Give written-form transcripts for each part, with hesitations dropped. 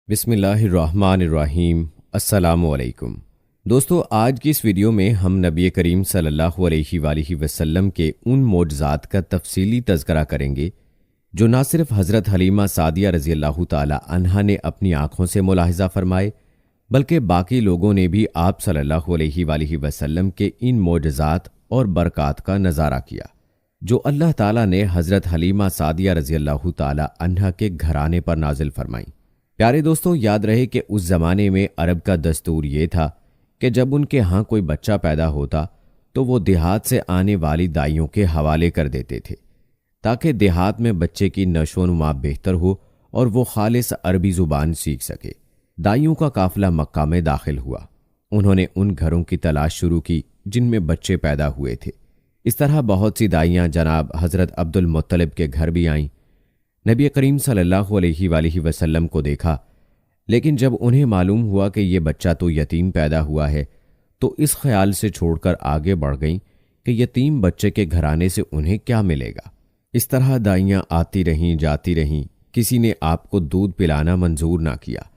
بسم اللہ الرحمن الرحیم۔ السلام علیکم دوستو، آج کی اس ویڈیو میں ہم نبی کریم صلی اللہ علیہ وآلہ وسلم کے ان معجزات کا تفصیلی تذکرہ کریں گے جو نہ صرف حضرت حلیمہ سعدیہ رضی اللہ تعالی عنہا نے اپنی آنکھوں سے ملاحظہ فرمائے، بلکہ باقی لوگوں نے بھی آپ صلی اللہ علیہ وآلہ وسلم کے ان معجزات اور برکات کا نظارہ کیا جو اللہ تعالیٰ نے حضرت حلیمہ سعدیہ رضی اللہ تعالی عنہا کے گھرانے پر نازل فرمائیں۔ پیارے دوستو، یاد رہے کہ اس زمانے میں عرب کا دستور یہ تھا کہ جب ان کے ہاں کوئی بچہ پیدا ہوتا تو وہ دیہات سے آنے والی دائیوں کے حوالے کر دیتے تھے تاکہ دیہات میں بچے کی نشو و نما بہتر ہو اور وہ خالص عربی زبان سیکھ سکے۔ دائیوں کا قافلہ مکہ میں داخل ہوا۔ انہوں نے ان گھروں کی تلاش شروع کی جن میں بچے پیدا ہوئے تھے۔ اس طرح بہت سی دائیاں جناب حضرت عبد المطلب کے گھر بھی آئیں۔ نبی کریم صلی اللہ علیہ وآلہ وسلم کو دیکھا، لیکن جب انہیں معلوم ہوا کہ یہ بچہ تو یتیم پیدا ہوا ہے تو اس خیال سے چھوڑ کر آگے بڑھ گئیں کہ یتیم بچے کے گھرانے سے انہیں کیا ملے گا۔ اس طرح دائیاں آتی رہیں جاتی رہیں، کسی نے آپ کو دودھ پلانا منظور نہ کیا،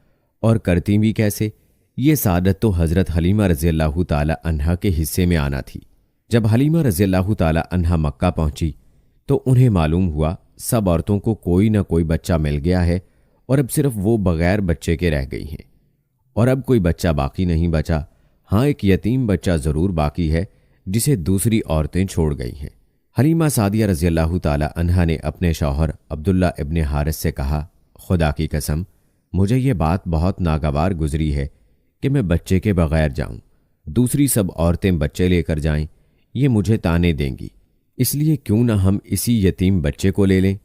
اور کرتی بھی کیسے؟ یہ سعادت تو حضرت حلیمہ رضی اللہ تعالی عنہا کے حصے میں آنا تھی۔ جب حلیمہ رضی اللہ تعالی عنہا مکہ پہنچی تو انہیں معلوم ہوا سب عورتوں کو کوئی نہ کوئی بچہ مل گیا ہے اور اب صرف وہ بغیر بچے کے رہ گئی ہیں، اور اب کوئی بچہ باقی نہیں بچا۔ ہاں، ایک یتیم بچہ ضرور باقی ہے جسے دوسری عورتیں چھوڑ گئی ہیں۔ حلیمہ سعدیہ رضی اللہ تعالی عنہا نے اپنے شوہر عبداللہ ابن حارث سے کہا، خدا کی قسم مجھے یہ بات بہت ناگوار گزری ہے کہ میں بچے کے بغیر جاؤں، دوسری سب عورتیں بچے لے کر جائیں، یہ مجھے تانے دیں گی، اس لیے کیوں نہ ہم اسی یتیم بچے کو لے لیں۔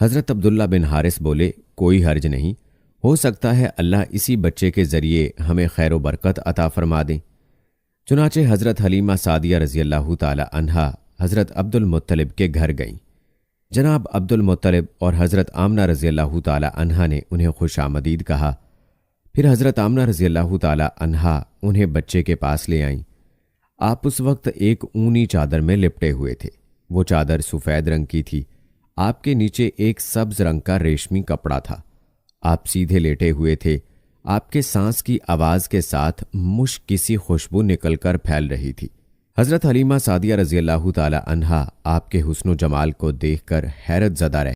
حضرت عبداللہ بن حارث بولے، کوئی حرج نہیں، ہو سکتا ہے اللہ اسی بچے کے ذریعے ہمیں خیر و برکت عطا فرما دیں۔ چنانچہ حضرت حلیمہ سعدیہ رضی اللہ تعالی عنہا حضرت عبد المطلب کے گھر گئیں۔ جناب عبد المطلب اور حضرت آمنہ رضی اللہ تعالی عنہا نے انہیں خوش آمدید کہا۔ پھر حضرت آمنہ رضی اللہ تعالی عنہا انہیں بچے کے پاس لے آئیں۔ آپ اس وقت ایک اونی چادر میں لپٹے ہوئے تھے۔ وہ چادر سفید رنگ کی تھی۔ آپ کے نیچے ایک سبز رنگ کا ریشمی کپڑا تھا۔ آپ سیدھے لیٹے ہوئے تھے۔ آپ کے سانس کی آواز کے ساتھ مشک کی خوشبو نکل کر پھیل رہی تھی۔ حضرت حلیمہ سعدیہ رضی اللہ تعالی عنہا آپ کے حسن و جمال کو دیکھ کر حیرت زدہ رہ